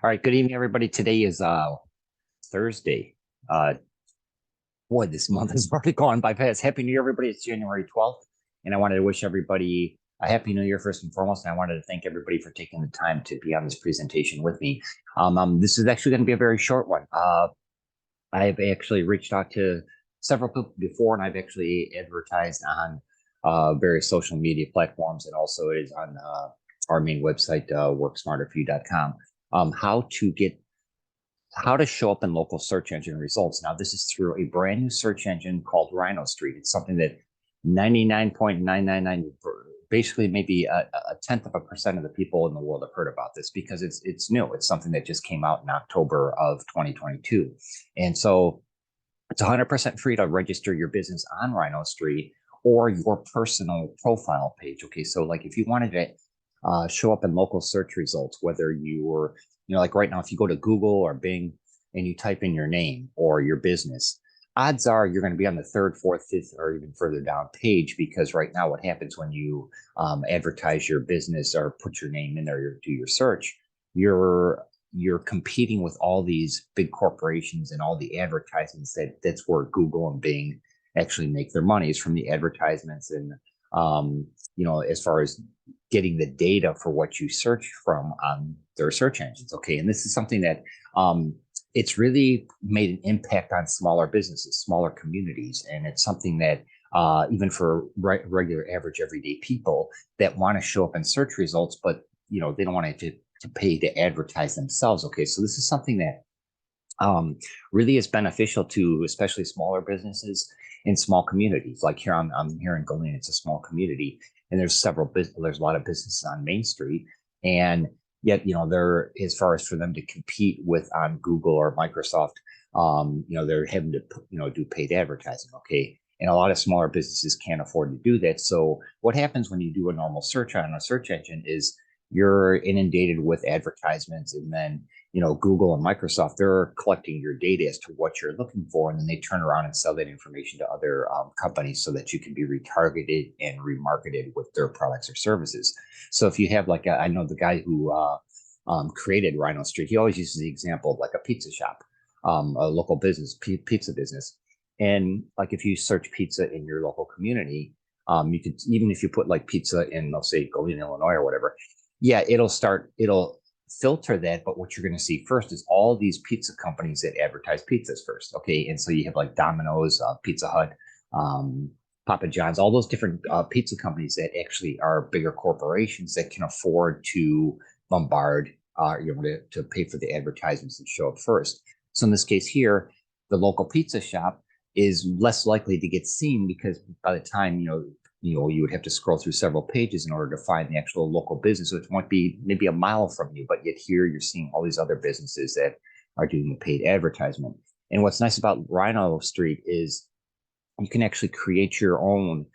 All right, good evening, everybody. Today is Thursday. Uh Boy, this month has already gone by fast. Happy New Year, everybody. It's January 12th, and I wanted to wish everybody a happy new year first and foremost. And I wanted to thank everybody for taking the time to be on this presentation with me. This is actually going to be a very short one. I've actually reached out to several people before, and I've actually advertised on various social media platforms, and also it is on our main website, worksmarterforyou.com. How to get how to show up in local search engine results. Now, this is through a brand new search engine called Rhinostreet. It's something that 99.999, basically maybe a tenth of a percent of the people in the world have heard about this because it's new. It's something that just came out in October of 2022. And so it's 100% free to register your business on Rhinostreet or your personal profile page. Okay, so like if you wanted to show up in local search results, whether you were, like right now, if you go to Google or Bing and you type in your name or your business, odds are you're going to be on the third, fourth, fifth, or even further down page, because right now what happens when you advertise your business or put your name in there or do your search, you're competing with all these big corporations and all the advertisements that's where Google and Bing actually make their money, is from the advertisements. And as far as getting the data for what you search from on their search engines. Okay. And this is something that it's really made an impact on smaller businesses, smaller communities. And it's something that even for regular, average, everyday people that want to show up in search results, but they don't want to pay to advertise themselves. Okay. So this is something that really is beneficial to especially smaller businesses in small communities. Like here, I'm here in Galena. It's a small community, and there's there's a lot of businesses on Main Street, and yet they're, as far as for them to compete with on Google or Microsoft, they're having to do paid advertising. Okay. And a lot of smaller businesses can't afford to do that. So what happens when you do a normal search on a search engine is you're inundated with advertisements, and then Google and Microsoft, they're collecting your data as to what you're looking for, and then they turn around and sell that information to other companies so that you can be retargeted and remarketed with their products or services. So if you have I know the guy who created Rhinostreet, he always uses the example of like a pizza shop, a local business, pizza business. And like if you search pizza in your local community, you could, even if you put like pizza in, let's say, Galena, Illinois or whatever, yeah, it'll filter that. But what you're going to see first is all these pizza companies that advertise pizzas first. Okay. And so you have like Domino's, Pizza Hut, Papa John's, all those different pizza companies that actually are bigger corporations that can afford to bombard, to pay for the advertisements and show up first. So in this case here, the local pizza shop is less likely to get seen, because by the time, you would have to scroll through several pages in order to find the actual local business, which might be maybe a mile from you, but yet here you're seeing all these other businesses that are doing the paid advertisement. And what's nice about Rhinostreet is you can actually create your own,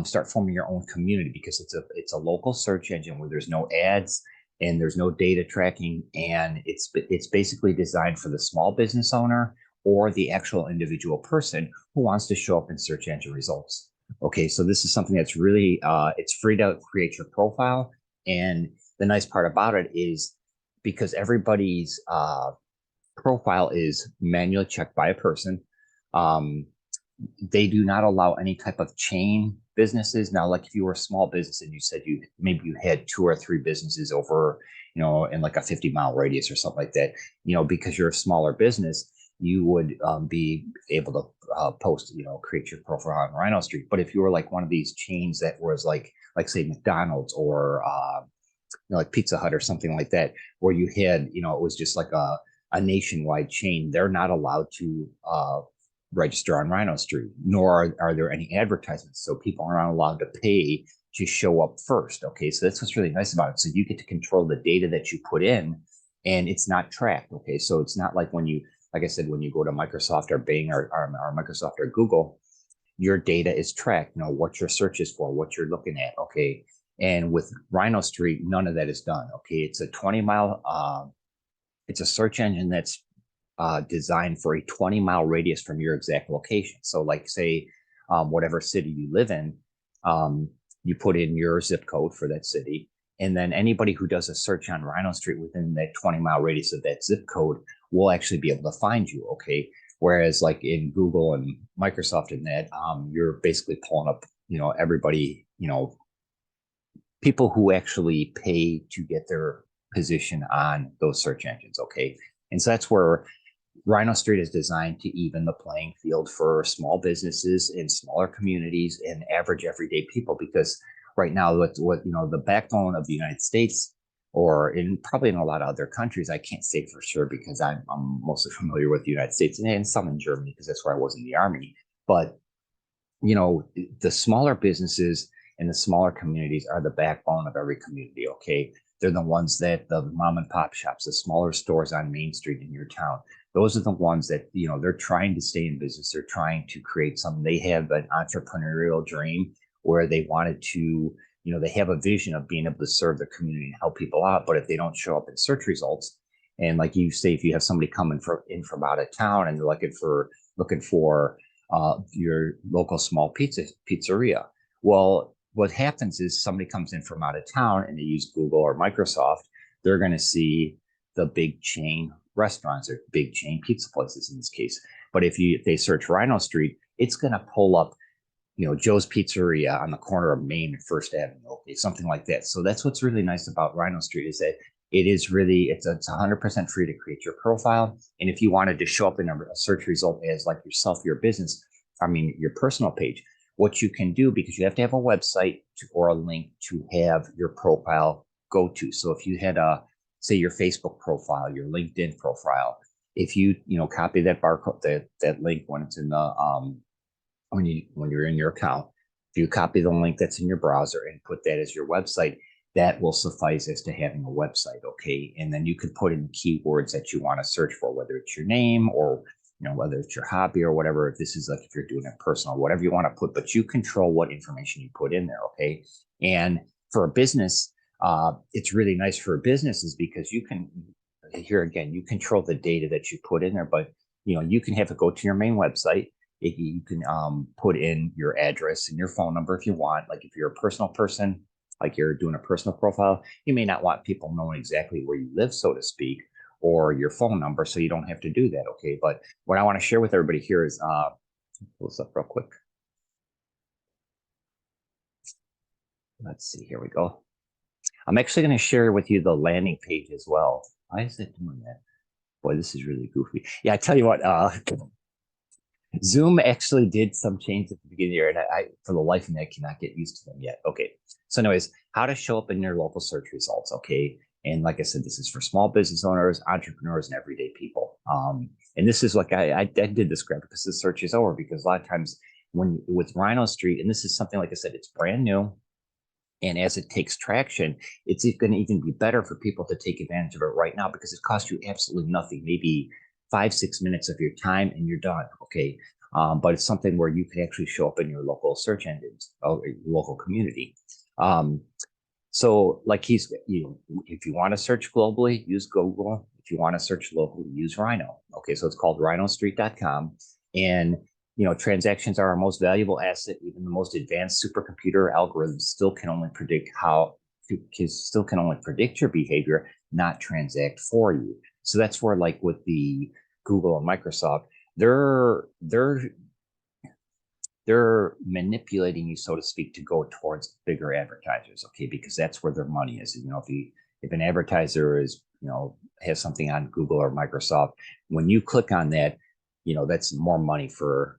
start forming your own community, because it's a local search engine where there's no ads and there's no data tracking, and it's basically designed for the small business owner or the actual individual person who wants to show up in search engine results. Okay, so this is something that's really, it's free to create your profile. And the nice part about it is because everybody's profile is manually checked by a person, they do not allow any type of chain businesses. Now, like if you were a small business and you said maybe you had 2 or 3 businesses over, in like a 50-mile radius or something like that, because you're a smaller business, you would be able to post, create your profile on Rhinostreet. But if you were like one of these chains that was like say McDonald's or like Pizza Hut or something like that, where you had, it was just like a nationwide chain, they're not allowed to register on Rhinostreet, nor are there any advertisements. So people aren't allowed to pay to show up first. Okay, so that's what's really nice about it. So you get to control the data that you put in, and it's not tracked. Okay, so it's not like like I said, when you go to Microsoft or Bing or Microsoft or Google, your data is tracked, what your search is for, what you're looking at. Okay. And with Rhinostreet, none of that is done. Okay. It's a 20-mile, it's a search engine that's designed for a 20-mile radius from your exact location. So like say, whatever city you live in, you put in your zip code for that city, And then anybody who does a search on Rhinostreet within that 20-mile radius of that zip code will actually be able to find you. Okay. Whereas like in Google and Microsoft and that, you're basically pulling up, everybody, people who actually pay to get their position on those search engines. Okay. And so that's where Rhinostreet is designed to even the playing field for small businesses in smaller communities and average everyday people, because right now what the backbone of the United States, or in probably in a lot of other countries, I can't say for sure because I'm mostly familiar with the United States and some in Germany because that's where I was in the army. But the smaller businesses and the smaller communities are the backbone of every community. Okay. They're the ones that the mom and pop shops, the smaller stores on Main Street in your town, those are the ones that, they're trying to stay in business. They're trying to create something. They have an entrepreneurial dream where they wanted to, they have a vision of being able to serve their community and help people out. But if they don't show up in search results, and like you say, if you have somebody coming from out of town and they're looking for your local small pizzeria. Well, what happens is somebody comes in from out of town and they use Google or Microsoft, they're going to see the big chain restaurants or big chain pizza places in this case. But if they search Rhinostreet, it's going to pull up, Joe's Pizzeria on the corner of Main and First Avenue, okay, something like that. So that's what's really nice about Rhinostreet is that it's 100% free to create your profile. And if you wanted to show up in a search result as like yourself, your business, your personal page, what you can do, because you have to have a website or a link to have your profile go to. So if you had say your Facebook profile, your LinkedIn profile, if you, copy that barcode, that link when it's in the, when you're in your account, if you copy the link that's in your browser and put that as your website, that will suffice as to having a website. Okay. And then you could put in keywords that you want to search for, whether it's your name or, whether it's your hobby or whatever. If this is like, if you're doing it personal, whatever you want to put, but you control what information you put in there. Okay. And for a business, it's really nice for businesses because you can, here again, you control the data that you put in there, but you can have it go to your main website. You can put in your address and your phone number if you want. Like if you're a personal person, like you're doing a personal profile, you may not want people knowing exactly where you live, so to speak, or your phone number, so you don't have to do that. Okay. But what I want to share with everybody here is, pull this up real quick. Let's see, here we go. I'm actually going to share with you the landing page as well. Why is it doing that? Boy, this is really goofy. Yeah, I tell you what, Zoom actually did some changes at the beginning of the year, and I, for the life of me, I cannot get used to them yet. Okay. So anyways, how to show up in your local search results. Okay. And like I said, this is for small business owners, entrepreneurs, and everyday people. And this is like, I did this graphic because the search is over, because a lot of times with Rhinostreet, and this is something, like I said, it's brand new. And as it takes traction, it's going to even be better for people to take advantage of it right now, because it costs you absolutely nothing, maybe 5-6 minutes of your time and you're done. Okay. But it's something where you can actually show up in your local search engines, or your local community. So like if you want to search globally, use Google. If you want to search locally, use Rhino. Okay. So it's called rhinostreet.com. And transactions are our most valuable asset. Even the most advanced supercomputer algorithms still can only predict your behavior, not transact for you. So that's where, like with the Google and Microsoft, they're manipulating you, so to speak, to go towards bigger advertisers. Okay, because that's where their money is. If an advertiser has something on Google or Microsoft, when you click on that, that's more money for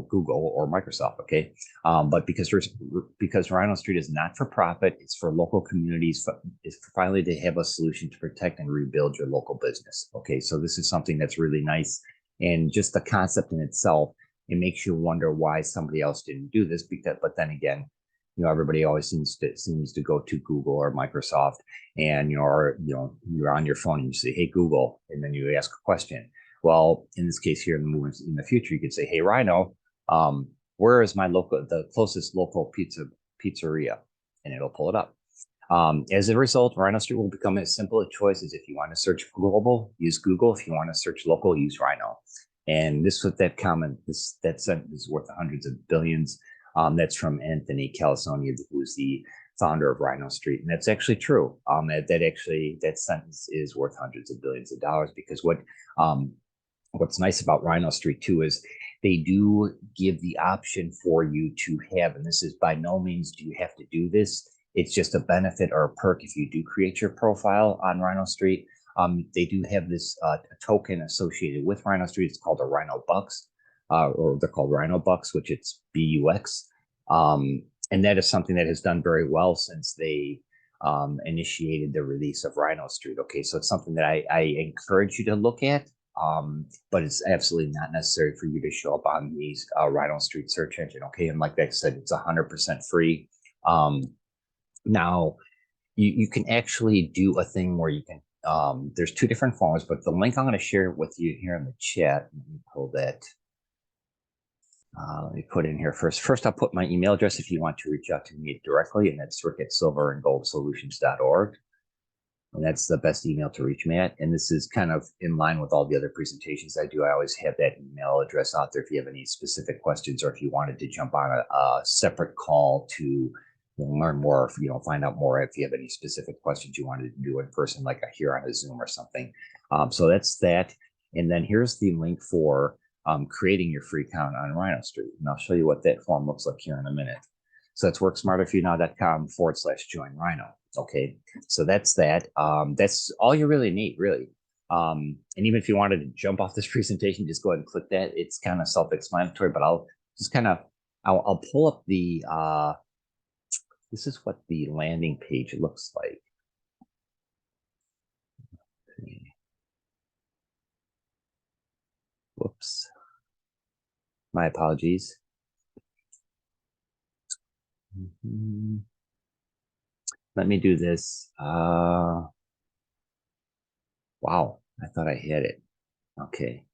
Google or Microsoft. Okay. But because Rhinostreet is not for profit, it's for local communities. It's finally to have a solution to protect and rebuild your local business. Okay. So this is something that's really nice. And just the concept in itself, it makes you wonder why somebody else didn't do this, but then again, everybody always seems to go to Google or Microsoft, and you're on your phone and you say, "Hey Google," and then you ask a question. Well, in this case here, in the future, you could say, "Hey Rhino, where is the closest local pizzeria?" And it'll pull it up. As a result, Rhinostreet will become as simple a choice as if you want to search global, use Google. If you want to search local, use Rhino. And this was that comment. That sentence is worth hundreds of billions. That's from Anthony Calasonia, who is the founder of Rhinostreet, and that's actually true. That sentence is worth hundreds of billions of dollars because um, what's nice about Rhinostreet too is they do give the option for you to have, and this is by no means do you have to do this. It's just a benefit or a perk if you do create your profile on Rhinostreet. They do have this token associated with Rhinostreet. It's called a Rhino Bucks, or they're called Rhino Bucks, which it's BUX. And that is something that has done very well since they initiated the release of Rhinostreet. Okay, so it's something that I encourage you to look at, but it's absolutely not necessary for you to show up on the Rhinostreet search engine. Okay, and like I said, it's 100% free. Now, you can actually do a thing where you can, there's two different forms, but the link I'm going to share with you here in the chat, let me pull that. Let me put in here first. First, I'll put my email address if you want to reach out to me directly, and that's rick@silverandgoldsolutions.org. And that's the best email to reach me at. And this is kind of in line with all the other presentations I do. I always have that email address out there if you have any specific questions or if you wanted to jump on a separate call to learn more, find out more if you have any specific questions you wanted to do in person, like here on a Zoom or something. So that's that. And then here's the link for creating your free account on Rhinostreet. And I'll show you what that form looks like here in a minute. So that's worksmarterforyournow.com/join Rhino. Okay, so that's that. That's all you really need, really. And even if you wanted to jump off this presentation, just go ahead and click that. It's kind of self-explanatory, but I'll just I'll pull up the, this is what the landing page looks like. Okay. Whoops. My apologies. Let me do this. Wow, I thought I had it. Okay.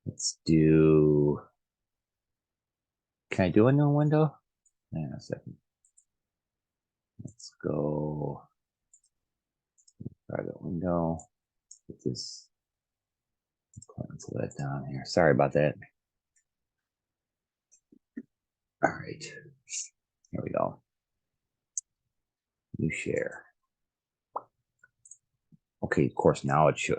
Let's do, can I do a new window? Hang on a second. Let's go private window. Put this, cancel that down here. Sorry about that. All right, here we go. New share. Okay, of course, now it should.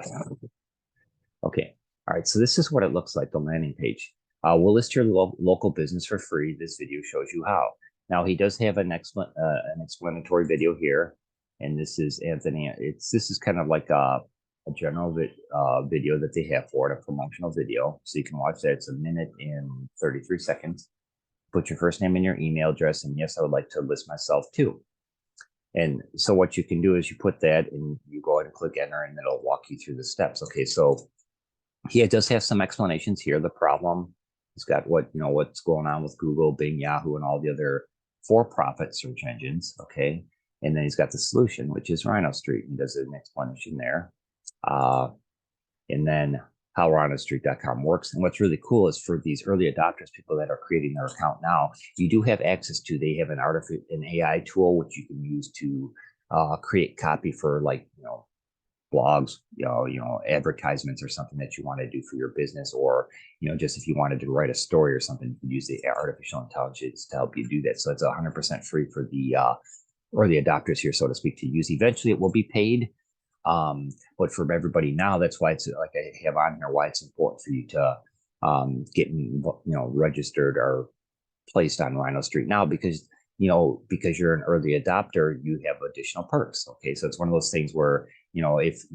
Okay, all right, so this is what it looks like, the landing page. We'll list your local business for free. This video shows you how. Now, he does have an explanatory video here, and this is Anthony. This is kind of like a general video that they have for it, a promotional video. So you can watch that. It's 1 minute and 33 seconds. Put your first name and your email address, and yes, I would like to list myself too. And so what you can do is you put that and you go ahead and click enter, and it'll walk you through the steps. Okay, so he does have some explanations here. The problem, he's got what's going on with Google, Bing, Yahoo, and all the other for-profit search engines. Okay, and then he's got the solution, which is Rhinostreet. He does an explanation there, and then how Rhinostreet.com works. And what's really cool is for these early adopters, people that are creating their account now, you do have access to. They have an AI tool which you can use to create copy for blogs, advertisements or something that you want to do for your business, or just if you wanted to write a story or something, you can use the artificial intelligence to help you do that. So it's 100% free for the early adopters here, so to speak, to use. Eventually, it will be paid, but for everybody now, that's why it's like I have on here why it's important for you to get registered or placed on Rhinostreet now, because you're an early adopter, you have additional perks. Okay, so it's one of those things where if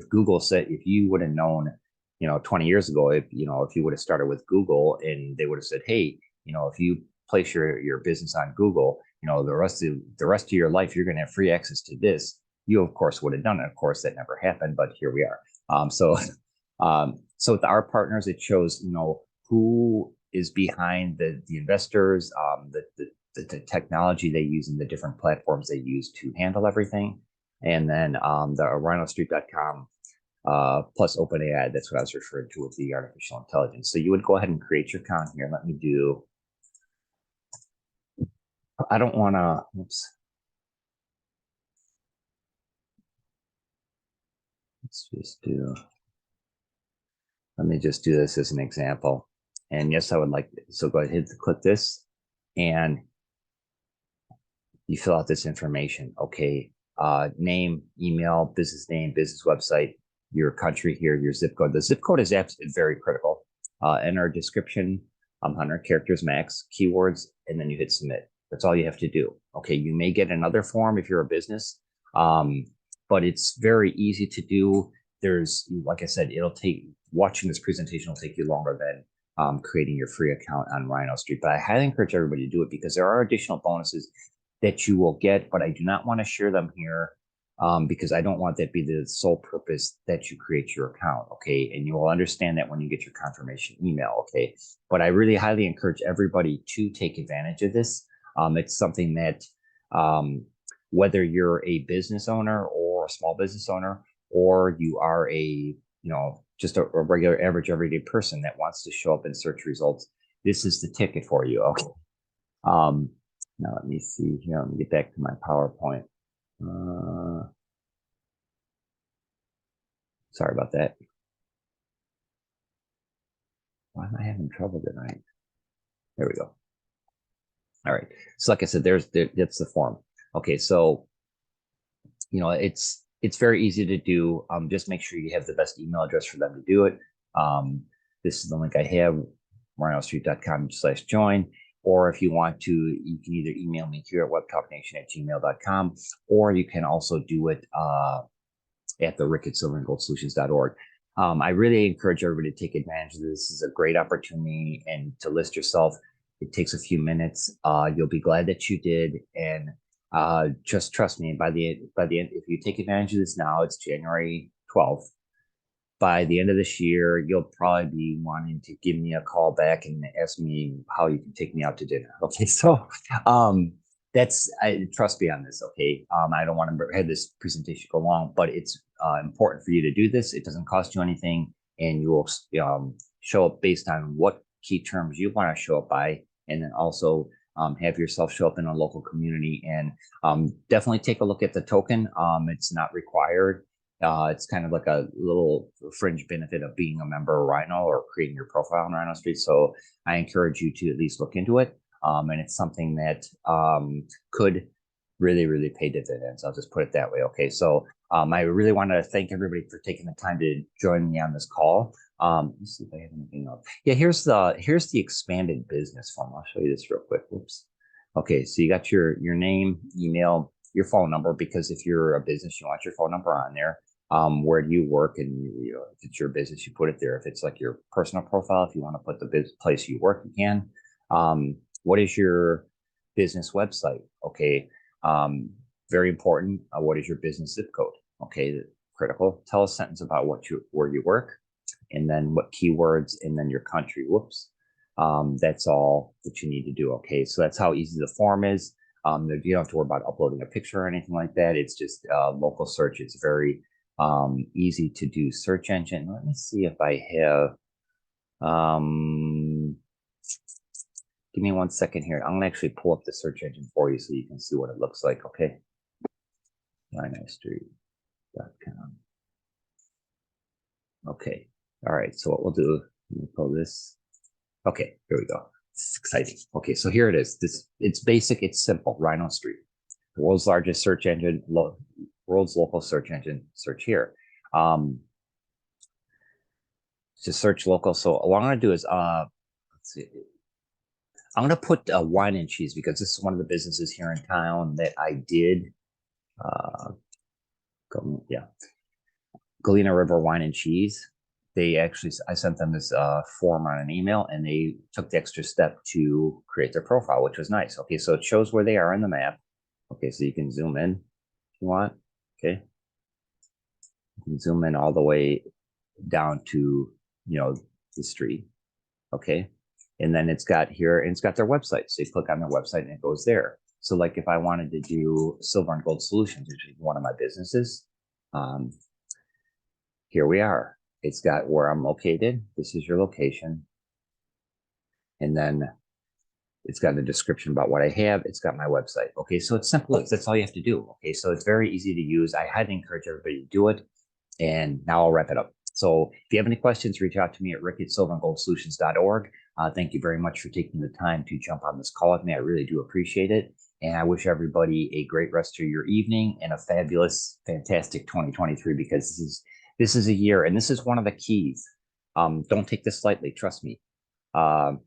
Google said, if you would have known 20 years ago, if you would have started with Google and they would have said, hey, if you place your business on Google, the rest of your life you're going to have free access to this, you of course would have done it. Of course that never happened, but here we are. So with our partners, it shows who is behind the investors, the technology they use, and the different platforms they use to handle everything. And then the Rhinostreet.com plus OpenAI, that's what I was referring to with the artificial intelligence. So you would go ahead and create your account here. Let me do, I don't want to, oops. Let me just do this as an example. And yes, I would like, so go ahead and click this. And You fill out this information. Okay. Name, email, name, business website, your country here, your zip code. The zip code is absolutely very critical. Enter description, 100 characters max, keywords, and then you hit submit. That's all you have to do. Okay. You may get another form if you're a business, but it's very easy to do. There's, like I said, watching this presentation will take you longer than creating your free account on Rhinostreet. But I highly encourage everybody to do it because there are additional bonuses that you will get, but I do not want to share them here because I don't want that to be the sole purpose that you create your account. Okay. And you will understand that when you get your confirmation email. Okay. But I really highly encourage everybody to take advantage of this. It's something that whether you're a business owner or a small business owner, or you are just a regular average everyday person that wants to show up in search results, this is the ticket for you. Okay. Now let me see here. Let me get back to my PowerPoint. Sorry about that. Why am I having trouble tonight? There we go. All right. So like I said, that's the form. Okay. So, it's very easy to do. Just make sure you have the best email address for them to do it. This is the link I have, rhinostreet.com/join. Or if you want to, you can either email me here at webtalknation@gmail.com, or you can also do it at the rick@silverandgoldsolutions.org. I really encourage everybody to take advantage of this. This is a great opportunity, and to list yourself, it takes a few minutes. You'll be glad that you did, and just trust me. By the end, if you take advantage of this now, it's January 12th. By the end of this year, you'll probably be wanting to give me a call back and ask me how you can take me out to dinner. Okay, so trust me on this. Okay, I don't want to have this presentation go long, but it's important for you to do this. It doesn't cost you anything, and you will show up based on what key terms you want to show up by, and then also have yourself show up in a local community. And definitely take a look at the token. It's not required. It's kind of like a little fringe benefit of being a member of Rhino or creating your profile on Rhinostreet. So I encourage you to at least look into it. And it's something that could really, really pay dividends. I'll just put it that way. Okay. So I really want to thank everybody for taking the time to join me on this call. Let's see if I have anything else. Yeah, here's the expanded business form. I'll show you this real quick. Whoops. Okay, so you got your name, email, your phone number, because if you're a business, you want your phone number on there. Where do you work? And if it's your business, you put it there. If it's like your personal profile, if you want to put the place you work, you can. What is your business website? Okay. Very important. What is your business zip code? Okay, critical. Tell a sentence about where you work, and then what keywords, and then your country. Whoops. That's all that you need to do. Okay, so that's how easy the form is. You don't have to worry about uploading a picture or anything like that. It's just local search. It's very easy to do search engine. Let me see if I have. Give me 1 second here. I'm gonna actually pull up the search engine for you so you can see what it looks like. Okay. Rhinostreet.com. Okay. All right. So what we'll do, let me pull this. Okay, here we go. This is exciting. Okay, so here it is. It's basic, it's simple. Rhinostreet, the world's largest search engine, world's local search engine. Search here. Just search local. So what I'm gonna do is let's see. I'm gonna put wine and cheese because this is one of the businesses here in town that I did. Galena River Wine and Cheese. I sent them this form on an email, and they took the extra step to create their profile, which was nice. Okay, so it shows where they are in the map. Okay, so you can zoom in if you want. Okay, you can zoom in all the way down to the street. Okay, and then it's got here, and it's got their website. So you click on their website, and it goes there. So like if I wanted to do Silver and Gold Solutions, which is one of my businesses, here we are. It's got where I'm located. This is your location. And then it's got a description about what I have. It's got my website. Okay, so it's simple. That's all you have to do. Okay, so it's very easy to use. I highly encourage everybody to do it. And now I'll wrap it up. So if you have any questions, reach out to me at rick@silverandgoldsolutions.org. Thank you very much for taking the time to jump on this call with me. I really do appreciate it. And I wish everybody a great rest of your evening and a fabulous, fantastic 2023, because this is a year, and this is one of the keys. Don't take this lightly, trust me. Um,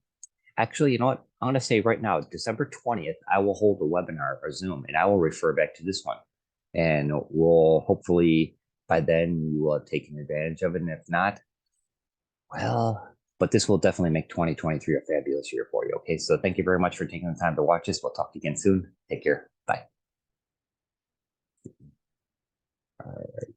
Actually, you know what? I'm going to say right now, December 20th, I will hold a webinar or Zoom, and I will refer back to this one. And we'll hopefully by then you will have taken advantage of it. And if not, well, but this will definitely make 2023 a fabulous year for you. Okay. So thank you very much for taking the time to watch this. We'll talk to you again soon. Take care. Bye. All right.